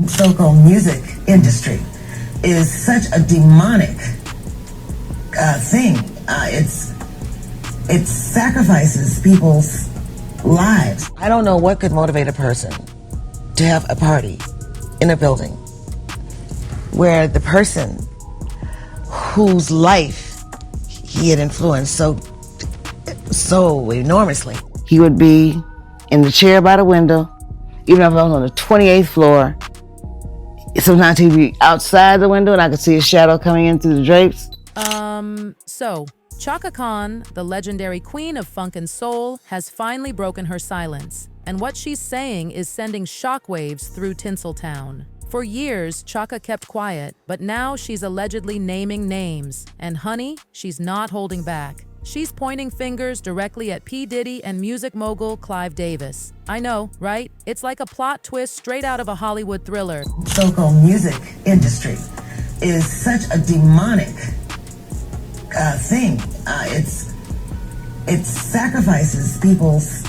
So-called music industry is such a demonic thing. It sacrifices people's lives. I don't know what could motivate a person to have a party in a building where the person whose life he had influenced so enormously, he would be in the chair by the window, even if I was on the 28th floor. Sometimes he'd be outside the window and I could see his shadow coming in through the drapes. So Chaka Khan, the legendary queen of funk and soul, has finally broken her silence. And what she's saying is sending shockwaves through Tinseltown. For years, Chaka kept quiet, but now she's allegedly naming names. And honey, she's not holding back. She's pointing fingers directly at P. Diddy and music mogul Clive Davis. I know, right? It's like a plot twist straight out of a Hollywood thriller. So-called music industry is such a demonic thing. It sacrifices people's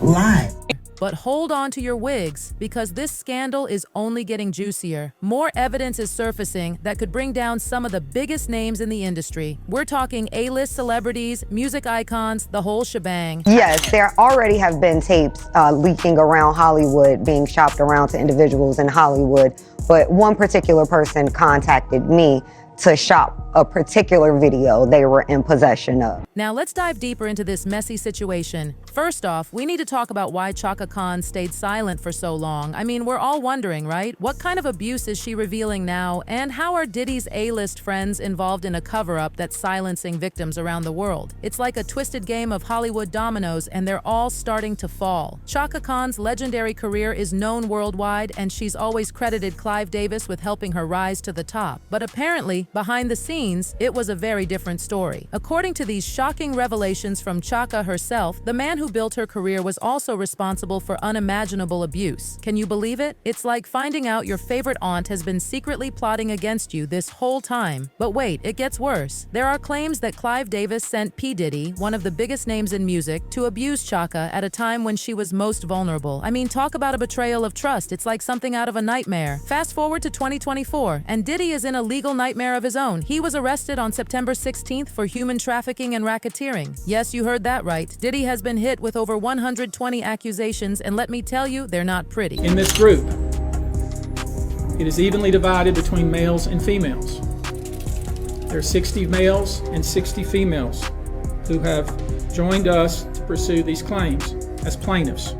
lives. But hold on to your wigs, because this scandal is only getting juicier. More evidence is surfacing that could bring down some of the biggest names in the industry. We're talking A-list celebrities, music icons, the whole shebang. Yes, there already have been tapes leaking around Hollywood, being shopped around to individuals in Hollywood. But one particular person contacted me to shop a particular video they were in possession of. Now let's dive deeper into this messy situation. First off, we need to talk about why Chaka Khan stayed silent for so long. I mean, we're all wondering, right? What kind of abuse is she revealing now? And how are Diddy's A-list friends involved in a cover-up that's silencing victims around the world? It's like a twisted game of Hollywood dominoes, and they're all starting to fall. Chaka Khan's legendary career is known worldwide, and she's always credited Clive Davis with helping her rise to the top. But apparently, behind the scenes, it was a very different story. According to these shocking revelations from Chaka herself, the man who built her career was also responsible for unimaginable abuse. Can you believe it? It's like finding out your favorite aunt has been secretly plotting against you this whole time. But wait, it gets worse. There are claims that Clive Davis sent P. Diddy, one of the biggest names in music, to abuse Chaka at a time when she was most vulnerable. I mean, talk about a betrayal of trust. It's like something out of a nightmare. Fast forward to 2024, and Diddy is in a legal nightmare of his own. He was arrested on September 16th for human trafficking and racketeering. Yes, you heard that right. Diddy has been hit with over 120 accusations, and let me tell you, they're not pretty. In this group, it is evenly divided between males and females. There are 60 males and 60 females who have joined us to pursue these claims as plaintiffs.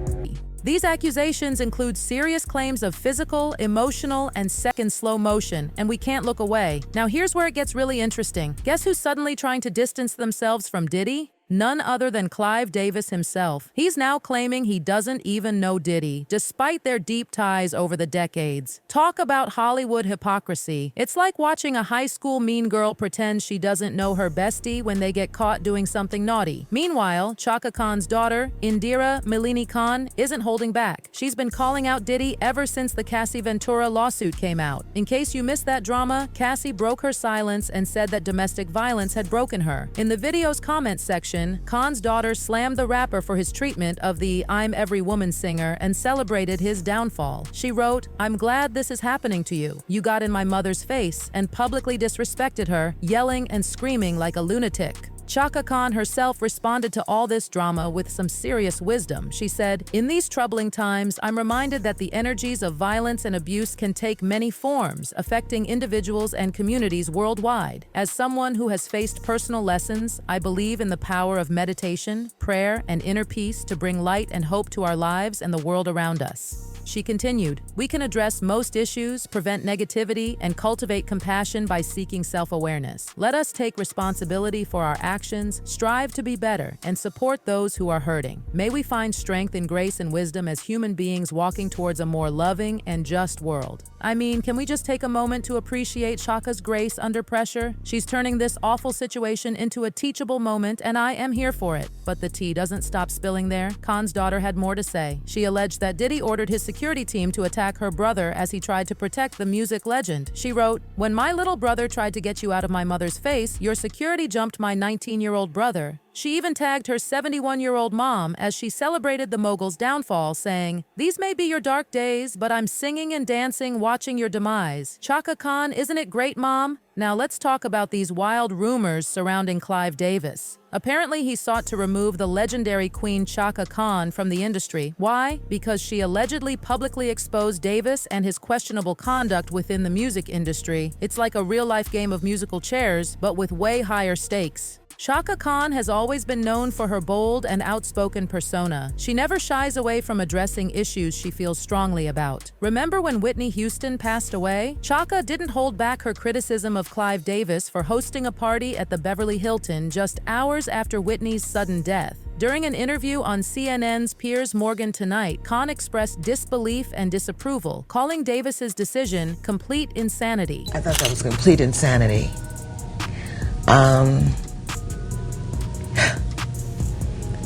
These accusations include serious claims of physical, emotional, and second slow motion, and we can't look away. Now here's where it gets really interesting. Guess who's suddenly trying to distance themselves from Diddy? None other than Clive Davis himself. He's now claiming he doesn't even know Diddy, despite their deep ties over the decades. Talk about Hollywood hypocrisy. It's like watching a high school mean girl pretend she doesn't know her bestie when they get caught doing something naughty. Meanwhile, Chaka Khan's daughter, Indira Malini Khan, isn't holding back. She's been calling out Diddy ever since the Cassie Ventura lawsuit came out. In case you missed that drama, Cassie broke her silence and said that domestic violence had broken her. In the video's comment section, Khan's daughter slammed the rapper for his treatment of the I'm Every Woman singer and celebrated his downfall. She wrote, "I'm glad this is happening to you. You got in my mother's face," and publicly disrespected her, yelling and screaming like a lunatic. Chaka Khan herself responded to all this drama with some serious wisdom. She said, "In these troubling times, I'm reminded that the energies of violence and abuse can take many forms, affecting individuals and communities worldwide. As someone who has faced personal lessons, I believe in the power of meditation, prayer, and inner peace to bring light and hope to our lives and the world around us." She continued, "We can address most issues, prevent negativity, and cultivate compassion by seeking self-awareness. Let us take responsibility for our actions, strive to be better, and support those who are hurting. May we find strength in grace and wisdom as human beings walking towards a more loving and just world." I mean, can we just take a moment to appreciate Chaka's grace under pressure? She's turning this awful situation into a teachable moment, and I am here for it. But the tea doesn't stop spilling there. Khan's daughter had more to say. She alleged that Diddy ordered his security team to attack her brother as he tried to protect the music legend. She wrote, "When my little brother tried to get you out of my mother's face, your security jumped my 19-year-old brother. She even tagged her 71-year-old mom as she celebrated the mogul's downfall, saying, "These may be your dark days, but I'm singing and dancing watching your demise. Chaka Khan, isn't it great, Mom?" Now let's talk about these wild rumors surrounding Clive Davis. Apparently, he sought to remove the legendary Queen Chaka Khan from the industry. Why? Because she allegedly publicly exposed Davis and his questionable conduct within the music industry. It's like a real-life game of musical chairs, but with way higher stakes. Chaka Khan has always been known for her bold and outspoken persona. She never shies away from addressing issues she feels strongly about. Remember when Whitney Houston passed away? Chaka didn't hold back her criticism of Clive Davis for hosting a party at the Beverly Hilton just hours after Whitney's sudden death. During an interview on CNN's Piers Morgan Tonight, Khan expressed disbelief and disapproval, calling Davis's decision complete insanity. I thought that was complete insanity.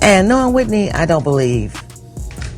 And knowing Whitney, I don't believe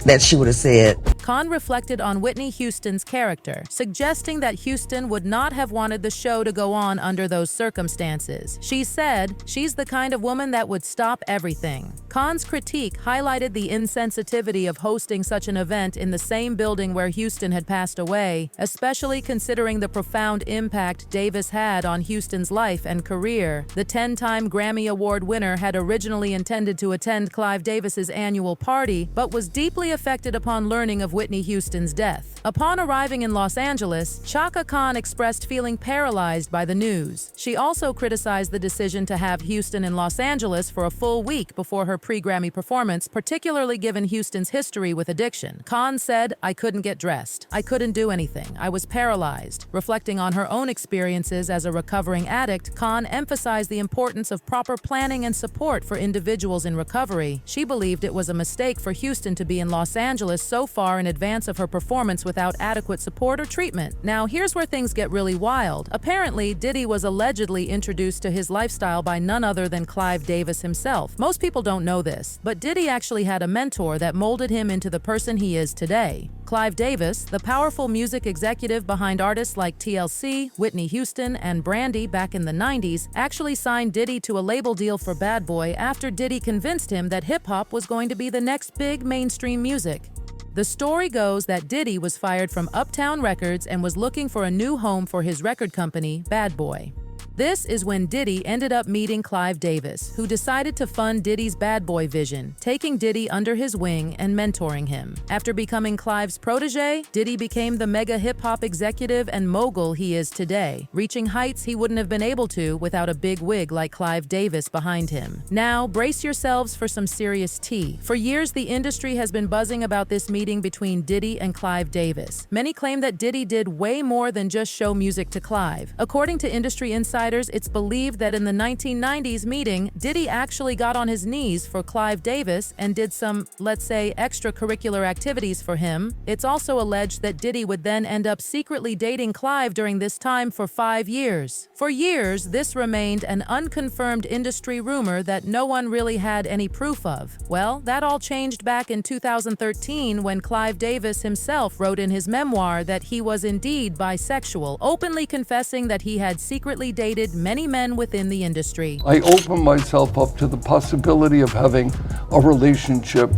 that she would have said. Khan reflected on Whitney Houston's character, suggesting that Houston would not have wanted the show to go on under those circumstances. She said, "She's the kind of woman that would stop everything." Khan's critique highlighted the insensitivity of hosting such an event in the same building where Houston had passed away, especially considering the profound impact Davis had on Houston's life and career. The 10-time Grammy Award winner had originally intended to attend Clive Davis's annual party, but was deeply affected upon learning of Whitney Houston's death. Upon arriving in Los Angeles, Chaka Khan expressed feeling paralyzed by the news. She also criticized the decision to have Houston in Los Angeles for a full week before her pre-Grammy performance, particularly given Houston's history with addiction. Khan said, "I couldn't get dressed. I couldn't do anything. I was paralyzed." Reflecting on her own experiences as a recovering addict, Khan emphasized the importance of proper planning and support for individuals in recovery. She believed it was a mistake for Houston to be in Los Angeles so far in advance of her performance without adequate support or treatment. Now, here's where things get really wild. Apparently, Diddy was allegedly introduced to his lifestyle by none other than Clive Davis himself. Most people don't know this, but Diddy actually had a mentor that molded him into the person he is today. Clive Davis, the powerful music executive behind artists like TLC, Whitney Houston, and Brandy back in the 90s, actually signed Diddy to a label deal for Bad Boy after Diddy convinced him that hip-hop was going to be the next big mainstream music. The story goes that Diddy was fired from Uptown Records and was looking for a new home for his record company, Bad Boy. This is when Diddy ended up meeting Clive Davis, who decided to fund Diddy's Bad Boy vision, taking Diddy under his wing and mentoring him. After becoming Clive's protege, Diddy became the mega hip-hop executive and mogul he is today, reaching heights he wouldn't have been able to without a big wig like Clive Davis behind him. Now, brace yourselves for some serious tea. For years, the industry has been buzzing about this meeting between Diddy and Clive Davis. Many claim that Diddy did way more than just show music to Clive. According to industry insiders, it's believed that in the 1990s meeting, Diddy actually got on his knees for Clive Davis and did some, let's say, extracurricular activities for him. It's also alleged that Diddy would then end up secretly dating Clive during this time for 5 years. For years, this remained an unconfirmed industry rumor that no one really had any proof of. Well, that all changed back in 2013 when Clive Davis himself wrote in his memoir that he was indeed bisexual, openly confessing that he had secretly dated many men within the industry. I opened myself up to the possibility of having a relationship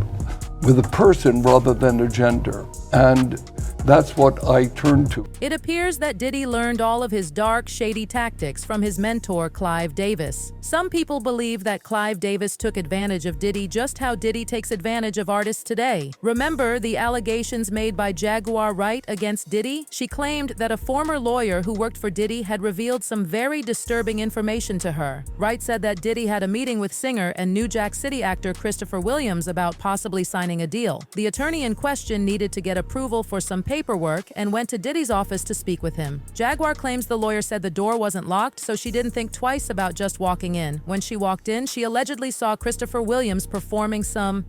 with a person rather than a gender. And that's what I turned to. It appears that Diddy learned all of his dark, shady tactics from his mentor, Clive Davis. Some people believe that Clive Davis took advantage of Diddy just how Diddy takes advantage of artists today. Remember the allegations made by Jaguar Wright against Diddy? She claimed that a former lawyer who worked for Diddy had revealed some very disturbing information to her. Wright said that Diddy had a meeting with singer and New Jack City actor Christopher Williams about possibly signing a deal. The attorney in question needed to get approval for some paperwork and went to Diddy's office to speak with him. Jaguar claims the lawyer said the door wasn't locked, so she didn't think twice about just walking in. When she walked in, she allegedly saw Christopher Williams performing some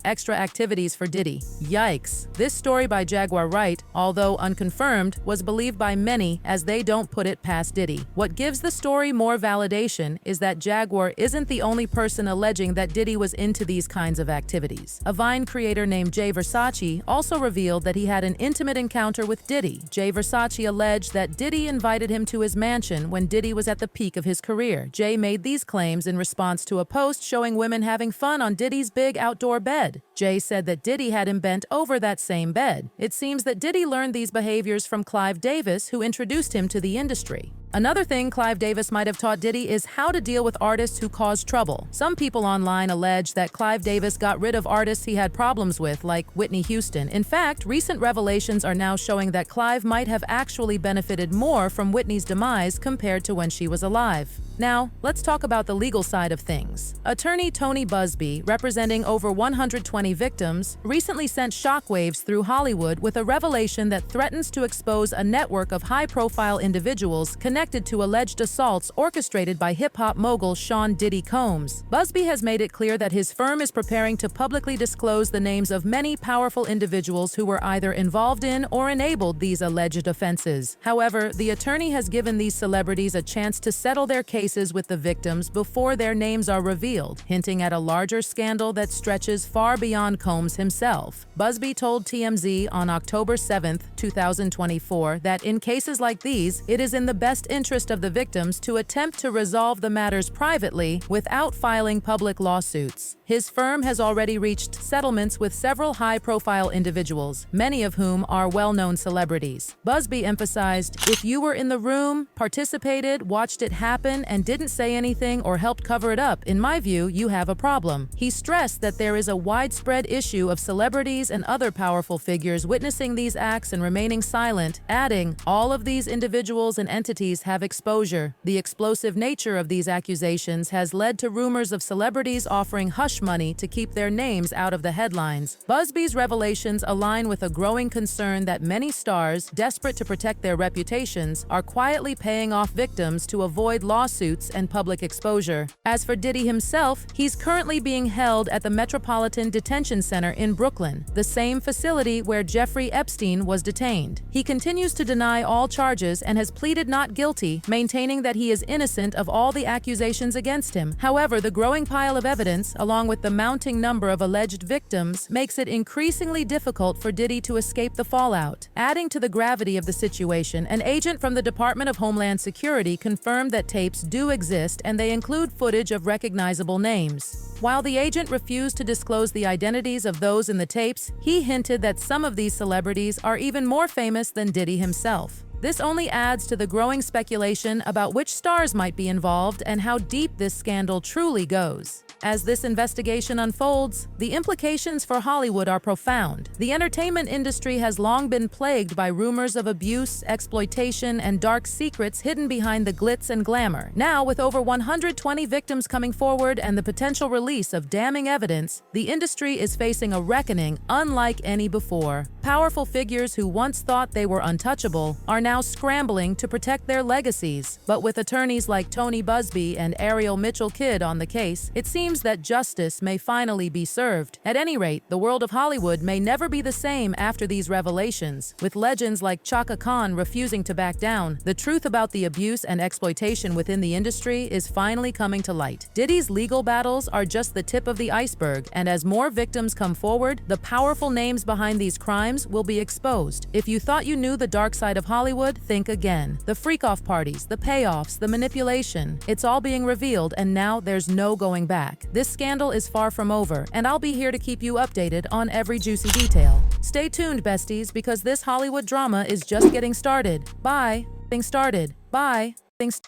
extra activities for Diddy. Yikes. This story by Jaguar Wright, although unconfirmed, was believed by many as they don't put it past Diddy. What gives the story more validation is that Jaguar isn't the only person alleging that Diddy was into these kinds of activities. A Vine creator named Jay Versace also revealed that he had an intimate encounter with Diddy. Jay Versace alleged that Diddy invited him to his mansion when Diddy was at the peak of his career. Jay made these claims in response to a post showing women having fun on Diddy's big outdoor bed. Jay said that Diddy had him bent over that same bed. It seems that Diddy learned these behaviors from Clive Davis, who introduced him to the industry. Another thing Clive Davis might have taught Diddy is how to deal with artists who cause trouble. Some people online allege that Clive Davis got rid of artists he had problems with, like Whitney Houston. In fact, recent revelations are now showing that Clive might have actually benefited more from Whitney's demise compared to when she was alive. Now, let's talk about the legal side of things. Attorney Tony Busby, representing over 120 victims, recently sent shockwaves through Hollywood with a revelation that threatens to expose a network of high-profile individuals connected to alleged assaults orchestrated by hip-hop mogul Sean Diddy Combs. Busby has made it clear that his firm is preparing to publicly disclose the names of many powerful individuals who were either involved in or enabled these alleged offenses. However, the attorney has given these celebrities a chance to settle their cases with the victims before their names are revealed, hinting at a larger scandal that stretches far beyond Combs himself. Busby told TMZ on October 7, 2024, that in cases like these, it is in the best interest of the victims to attempt to resolve the matters privately without filing public lawsuits. His firm has already reached settlements with several high-profile individuals, many of whom are well-known celebrities. Busby emphasized, "If you were in the room, participated, watched it happen, and didn't say anything or helped cover it up, in my view, you have a problem." He stressed that there is a widespread issue of celebrities and other powerful figures witnessing these acts and remaining silent, adding, "All of these individuals and entities have exposure. The explosive nature of these accusations has led to rumors of celebrities offering hush money to keep their names out of the headlines." Busby's revelations align with a growing concern that many stars, desperate to protect their reputations, are quietly paying off victims to avoid lawsuits and public exposure. As for Diddy himself, he's currently being held at the Metropolitan Detention Center in Brooklyn, the same facility where Jeffrey Epstein was detained. He continues to deny all charges and has pleaded not guilty, maintaining that he is innocent of all the accusations against him. However, the growing pile of evidence, along with the mounting number of alleged victims, makes it increasingly difficult for Diddy to escape the fallout. Adding to the gravity of the situation, an agent from the Department of Homeland Security confirmed that tapes do exist and they include footage of recognizable names. While the agent refused to disclose the identities of those in the tapes, he hinted that some of these celebrities are even more famous than Diddy himself. This only adds to the growing speculation about which stars might be involved and how deep this scandal truly goes. As this investigation unfolds, the implications for Hollywood are profound. The entertainment industry has long been plagued by rumors of abuse, exploitation, and dark secrets hidden behind the glitz and glamour. Now, with over 120 victims coming forward and the potential release of damning evidence, the industry is facing a reckoning unlike any before. Powerful figures who once thought they were untouchable are now scrambling to protect their legacies. But with attorneys like Tony Busby and Ariel Mitchell-Kidd on the case, it seems that justice may finally be served. At any rate, the world of Hollywood may never be the same after these revelations. With legends like Chaka Khan refusing to back down, the truth about the abuse and exploitation within the industry is finally coming to light. Diddy's legal battles are just the tip of the iceberg, and as more victims come forward, the powerful names behind these crimes will be exposed. If you thought you knew the dark side of Hollywood, think again. The freak-off parties, the payoffs, the manipulation, it's all being revealed, and now there's no going back. This scandal is far from over, and I'll be here to keep you updated on every juicy detail. Stay tuned, besties, because this Hollywood drama is just getting started. Bye. Things started. Bye. Things